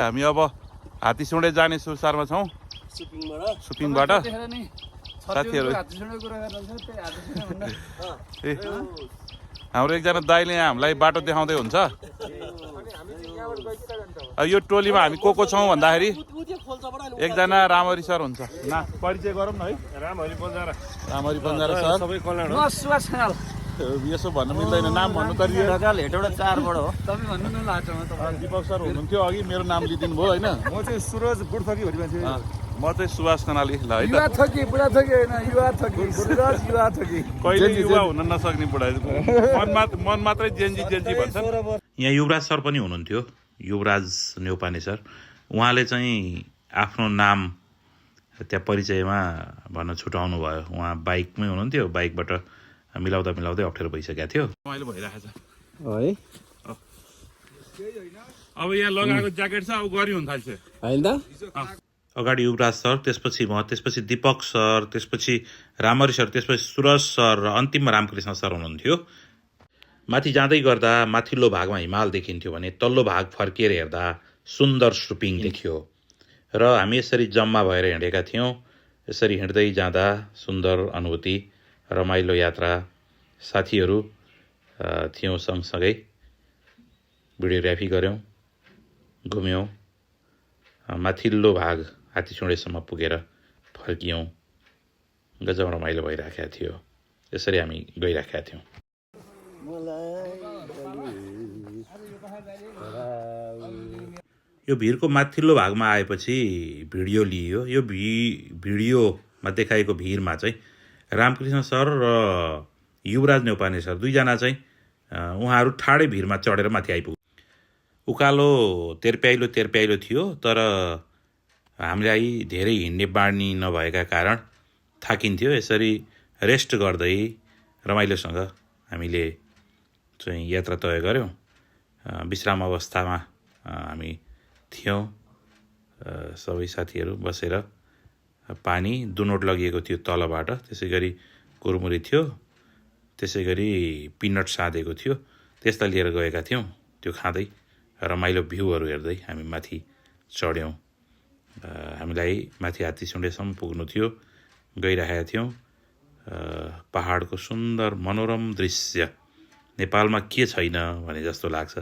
हामी अब हात्तीसुँडे जाने सुरसारमा छौँ सुपिङबाट साथीहरू ए हाम्रो एकजना दाइले यहाँ हामीलाई बाटो देखाउँदै हुन्छ यो टोलीमा हामी को छौँ भन्दाखेरि एकजना रामहरि सर हुन्छ न परिचय गरौँ न है रामहरि बन्जारा सर यसो भन्नु मिल्दैन नाम भन्नु त दिपक सर हुनुहुन्थ्यो अघि मेरो नाम लिदिनु भयो होइन म चाहिँ सुरज बुढथकी भन्ने मान्छे म चाहिँ सुभाष कनाली ल है युवा थकी बुढा थकी होइन युवा थकी सुरज युवा थकी कहिले युवा हुन नसक्ने बुढा मन मात्रै जेन्जी भन्छन्। यहाँ युवराज सर पनि हुनुहुन्थ्यो युवराज न्यौपाने सर उहाँले चाहिँ आफ्नो नाम त्यहाँ परिचयमा भन्न छुटाउनु भयो उहाँ बाइकमै हुनुहुन्थ्यो बाइकबाट मिलाउँदा अप्ठ्यारो भइसकेको थियो रमाइलो भइरहेको छ है अब यहाँ लगाएको ज्याकेट छ अब गरी हुन थाल्छ होइन त अगाडि युवराज सर त्यसपछि म त्यसपछि दिपक सर त्यसपछि रामहरि सर त्यसपछि सुरज सर र अन्तिममा रामकृष्ण सर हुनुहुन्थ्यो। माथि जाँदै गर्दा माथिल्लो भागमा हिमाल देखिन्थ्यो भने तल्लो भाग फर्किएर हेर्दा सुन्दर सुपिङ देखियो र हामी यसरी जम्मा भएर हिँडेका थियौँ। यसरी हिँड्दै जाँदा सुन्दर अनुभूति रमाइलो यात्रा साथीहरू थियौँ सँगसँगै भिडियोग्राफी गऱ्यौँ घुम्यौँ माथिल्लो भाग हात्तीसुँडेसम्म पुगेर फर्कियौँ गजब रमाइलो भइराखेको थियो यसरी हामी गइराखेका थियौँ। यो भिरको माथिल्लो भागमा आएपछि भिडियो लिइयो यो भिडियोमा देखाएको भिरमा चाहिँ रामकृष्ण सर र युवराज न्यौपाने सर दुईजना चाहिँ उहाँहरू ठाडै भिरमा चढेर माथि आइपुग्यो। उकालो तेर्प्याइलो थियो तर हामीलाई धेरै हिँड्ने बानी नभएका कारण थाकिन्थ्यो। यसरी रेस्ट गर्दै रमाइलोसँग हामीले चाहिँ यात्रा तय गऱ्यौँ। विश्राम अवस्थामा हामी थियौँ सबै साथीहरू बसेर पानी दुनोट लगिएको थियो तलबाट त्यसै गरी कुरमुरी थियो त्यसै गरी पिनट साँधेको थियो त्यसलाई लिएर गएका थियौँ। त्यो खाँदै रमाइलो भ्यूहरू हेर्दै हामी माथि चढ्यौँ। हामीलाई माथि हात्तीसुँडेसम्म पुग्नु थियो गइरहेका थियौँ। पहाडको सुन्दर मनोरम दृश्य नेपालमा के छैन भने जस्तो लाग्छ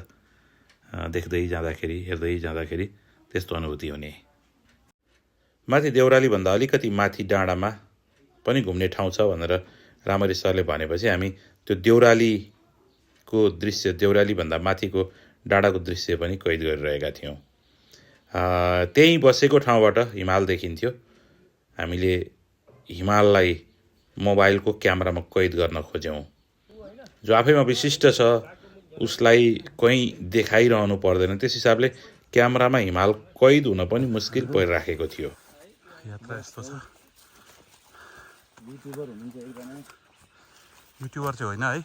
देख्दै जाँदाखेरि हेर्दै जाँदाखेरि त्यस्तो अनुभूति हुने। माथि देउरालीभन्दा अलिकति माथि डाँडामा पनि घुम्ने ठाउँ छ भनेर रामहरि सरले भनेपछि हामी त्यो देउरालीको दृश्य देउरालीभन्दा माथिको डाँडाको दृश्य पनि कैद गरिरहेका थियौँ। त्यहीँ बसेको ठाउँबाट हिमाल देखिन्थ्यो। हामीले हिमाललाई मोबाइलको क्यामेरामा कैद गर्न खोज्यौँ। जो आफैमा विशिष्ट छ उसलाई कहीँ देखाइरहनु पर्दैन त्यस हिसाबले क्यामेरामा हिमाल कैद हुन पनि मुस्किल परिराखेको थियो। यात्रा यस्तो छ युट्युबर चाहिँ होइन है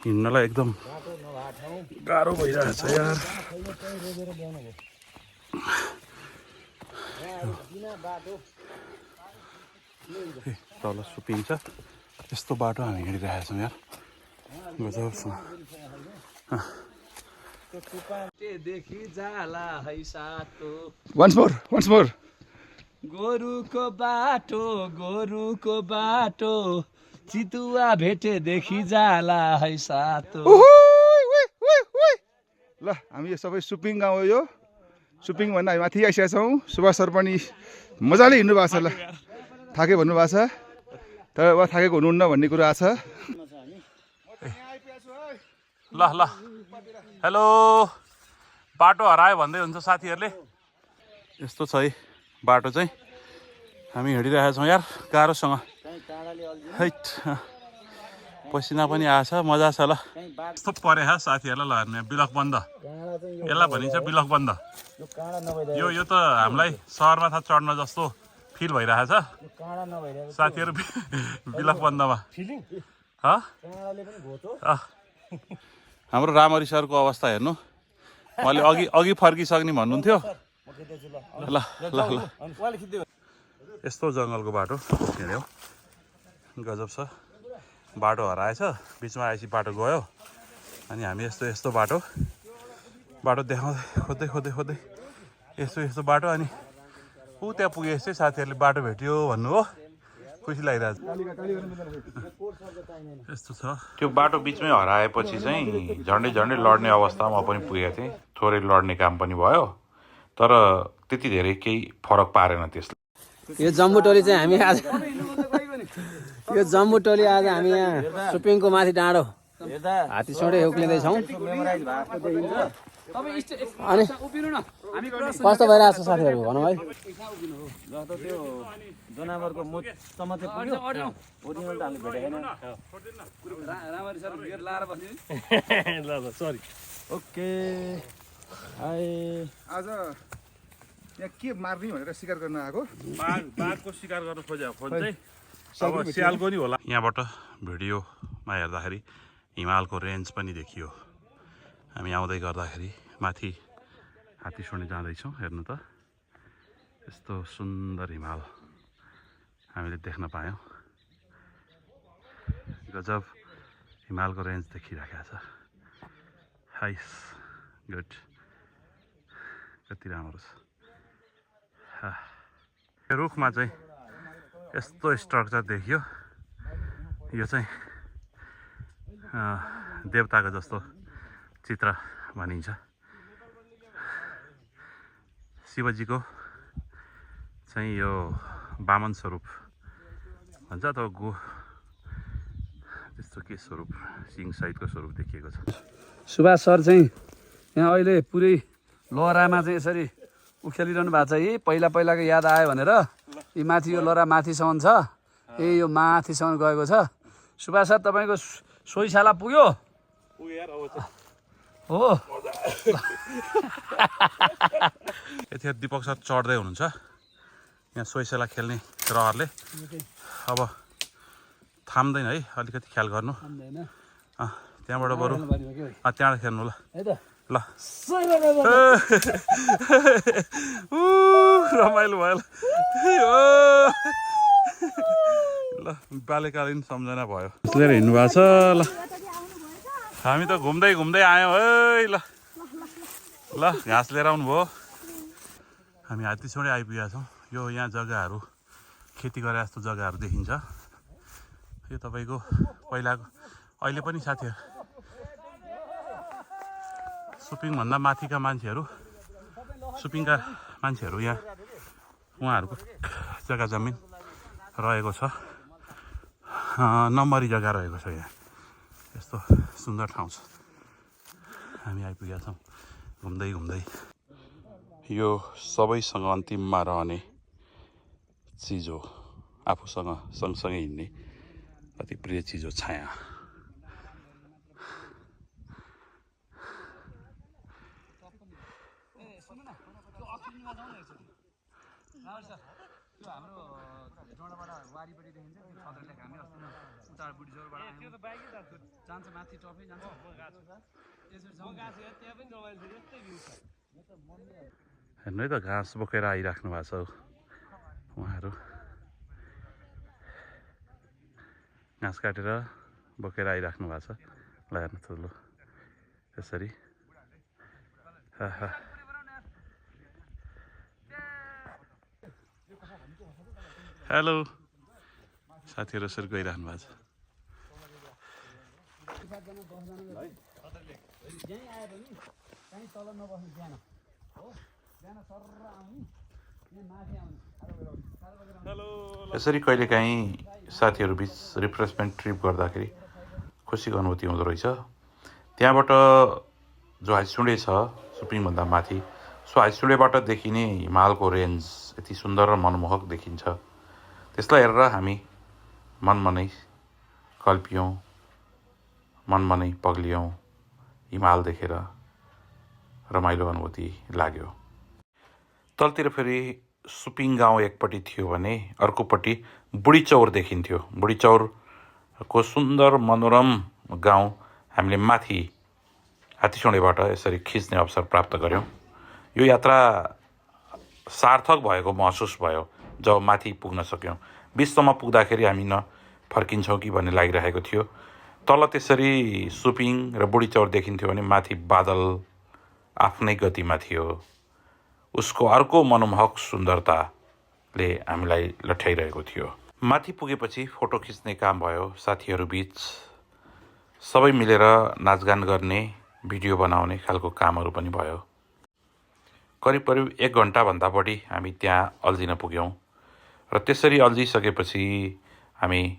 हिँड्नलाई एकदम गाह्रो भइरहेछ यार। तल सुपिन्छ यस्तो बाटो हामी हिँडिरहेका छौँ यार गजबसँग। वन्स मोर गोरुको बाटो चितुवा भेटेदेखि जाला है सातो। ल हामी यो सबै सुपिङ गाउँ हो यो सुपिङ भन्दा हामी माथि आइसकेका छौँ। सुभाष सर पनि मजाले हिँड्नु भएको छ ल थाके भन्नुभएको छ तर उहाँ थाकेको हुनुहुन्न भन्ने कुरा छ। ल हेलो बाटो हरायो भन्दै हुन्छ साथीहरूले यस्तो छ है बाटो चाहिँ हामी हिँडिरहेका छौँ यार गाह्रोसँग हैट पसिना पनि आएछ मजा छ ल यस्तो परे साथीहरूलाई ल हेर्ने बिलक बन्द यसलाई भनिन्छ बिलक बन्द। यो त हामीलाई सहरमा थाहा चढ्न जस्तो फिल भइरहेछ साथीहरू बिलक बन्दमा। हाम्रो रामहरि सरको अवस्था हेर्नु मैले अघि फर्किसक्ने भन्नुहुन्थ्यो। ल यस्तो जङ्गलको बाटो हिँड्यौँ गजब छ। बाटो हराएछ बिचमा आएपछि बाटो गयो अनि हामी यस्तो बाटो बाटो देखाउँदै खोज्दै यस्तो बाटो अनि ऊ त्यहाँ पुगेपछि साथीहरूले बाटो भेट्यो भन्नु हो खुसी लागिरहेछ यस्तो छ त्यो बाटो बिचमै हराएपछि चाहिँ झन्डै लड्ने अवस्थामा पनि पुगेको थिएँ थोरै लड्ने काम पनि भयो तर त्यति धेरै केही फरक पारेन त्यसले यो जम्बू टोली चाहिँ हामी आज हामी यहाँ सुपिङको माथि डाँडो हात्ती सोडे उक्लिँदैछौँ अनि कस्तो भइरहेको छ साथीहरू भनौँ है जनावरको मुख समाते पुग्यो ओरिजिनल त हामीले भेटेको छैन रामरी सर गियर लाएर बस्नु ल सरी ओके हाय आज यहाँ के मार्ने भनेर शिकार गर्न आएको बाघको शिकार गर्न खोज्दै अब स्यालको नि होला यहाँबाट भिडियोमा हेर्दाखेरि हिमालको रेन्ज पनि देखियो हामी आउँदै गर्दाखेरि माथि हात्ती सोड्ने जाँदैछौँ हेर्नु त यस्तो सुन्दर हिमाल हामीले देख्न पायौँ गजब हिमालको रेन्ज देखिरहेको छ हाइस गुड कति राम्रो छ रुखमा चाहिँ यस्तो स्ट्रक्चर देखियो यो चाहिँ देवताको जस्तो चित्र भनिन्छ शिवजीको चाहिँ यो वामन स्वरूप भन्छ अथवा त्यस्तो के स्वरूप सिंह सहितको स्वरूप देखिएको छ सुभाष सर चाहिँ यहाँ अहिले पुरै लहरामा चाहिँ यसरी उखेलिरहनु भएको छ यी पहिलाको याद आयो भनेर यी माथि यो लहरा माथिसम्म छ यो माथिसम्म गएको छ सुभाष सर तपाईँको सोइसाला पुग्यो हो यतिखेर दिपक सर चढ्दै हुनुहुन्छ यहाँ सोइसाला खेल्ने रहरले अब थाम्दैन है अलिकति ख्याल गर्नु त्यहाँबाट बरु त्यहाँबाट खेल्नु ल ल रमाइलो भयो ल बाल्यकालीन सम्झना भयो लिएर हिँड्नु भएको छ ल हामी त घुम्दै आयौँ है ल ल घाँस लिएर आउनुभयो हामी हात्ती सोडे आइपुगेका छौँ यो यहाँ जग्गाहरू खेती गरे जस्तो जग्गाहरू देखिन्छ यो तपाईँको पहिलाको अहिले पनि साथीहरू सुपिङभन्दा माथिका मान्छेहरू सुपिङका मान्छेहरू यहाँ उहाँहरूको जग्गा जमिन रहेको छ नम्बरी जग्गा रहेको छ यहाँ यस्तो सुन्दर ठाउँ छ हामी आइपुगेका छौँ घुम्दै यो सबैसँग अन्तिममा रहने चिज हो आफूसँग सँगसँगै हिँड्ने अति प्रिय चिज हो छाया हेर्नु है त घाँस बोकेर आइराख्नु भएको छ उहाँहरू घाँस काटेर बोकेर आइराख्नु भएको छ ल हेर्नु त लु यसरी हेलो साथीहरू यसरी गइराख्नु भएको छ यसरी कहिलेकाहीँ साथीहरू बिच रिफ्रेसमेन्ट ट्रिप गर्दाखेरि खुसीको अनुभूति हुँदो रहेछ त्यहाँबाट जो हाइसुँडे छ सुपिङभन्दा माथि सो हाइसुँडेबाट देखिने हिमालको रेन्ज यति सुन्दर र मनमोहक देखिन्छ त्यसलाई हेरेर हामी मनमा नै कल्पियौँ मनमा नै पग्लियौँ हिमाल देखेर रमाइलो अनुभूति लाग्यो तलतिर फेरि सुपिङ गाउँ एकपट्टि थियो भने अर्कोपट्टि बुढीचौर देखिन्थ्यो बुढीचौरको सुन्दर मनोरम गाउँ हामीले माथि हात्तीसोडेबाट यसरी खिच्ने अवसर प्राप्त गऱ्यौँ यो यात्रा सार्थक भएको महसुस भयो जब माथि पुग्न सक्यौँ बिचसम्म पुग्दाखेरि हामी न फर्किन्छौँ कि भन्ने लागिरहेको थियो तल त्यसरी सुपिङ र बुढीचौर देखिन्थ्यो भने माथि बादल आफ्नै गतिमा थियो। उसको अर्को मनमोहक सुन्दरताले हामीलाई लठ्याइरहेको थियो। माथि पुगेपछि फोटो खिच्ने काम भयो साथीहरू बीच। सबै मिलेर नाचगान गर्ने, भिडियो बनाउने खालको कामहरू पनि भयो। करिब 1 घन्टाभन्दा बढी हामी त्यहाँ अल्झिन पुग्यौँ र त्यसरी अल्झिसकेपछि हामी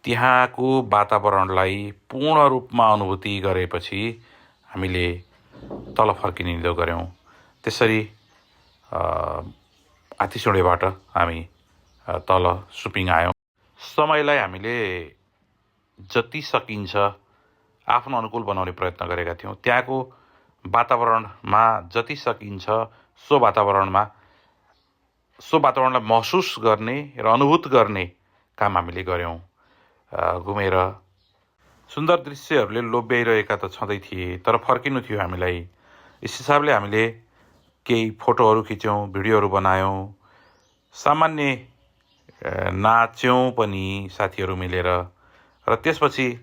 त्यहाँको वातावरणलाई पूर्ण रूपमा अनुभूति गरेपछि हामीले तल फर्किने निधो गऱ्यौँ। त्यसरी हात्तीसुँडेबाट हामी तल सुपिङ आयौँ। समयलाई हामीले जति सकिन्छ आफ्नो अनुकूल बनाउने प्रयत्न गरेका थियौँ। त्यहाँको वातावरणमा जति सकिन्छ सो वातावरणलाई महसुस गर्ने र अनुभूत गर्ने काम हामीले गऱ्यौँ। घुमेर सुन्दर दृश्यहरूले लोभ्याइरहेका त छँदै थिए, तर फर्किनु थियो हामीलाई। यस हिसाबले हामीले केही फोटोहरू खिच्यौँ, भिडियोहरू बनायौँ, सामान्य नाच्यौँ पनि साथीहरू मिलेर र त्यसपछि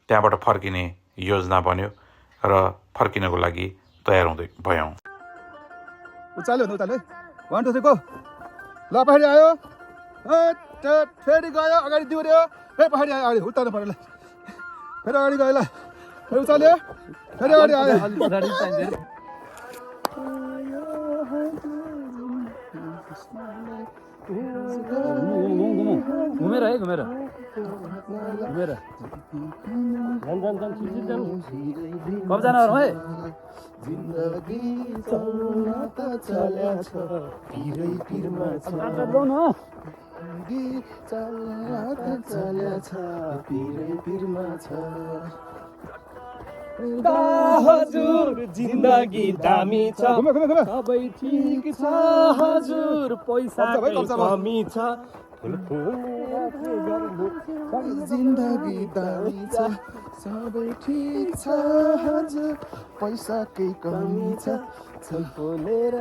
त्यहाँबाट फर्किने योजना बन्यो र फर्किनको लागि तयार भयौँ। उचाल्यो 1 2 3 गो। ल पछाडि आयो, फेरि गयो, अगाडि दिउर्यो, फेरि पछाडि आयो, अगाडि उतार्नु पर्यो। ल फेरि अगाडि गयो, ल फेरि उचाल्यो, फेरि अगाडि आयो। घुमेर है घुमेर कब जानु है। जिन्दगी चल्न त चल्या छ पिरै पिरमा छ चल्न त चल्या छ पिरै पिरमा छ हजुर जिन्दगी दामी छ सबै ठिक छ हजुर पैसाकै कमी छ जिन्दगी दामी छ सबै ठिक छ हजुर पैसाकै कमी छ बोलेर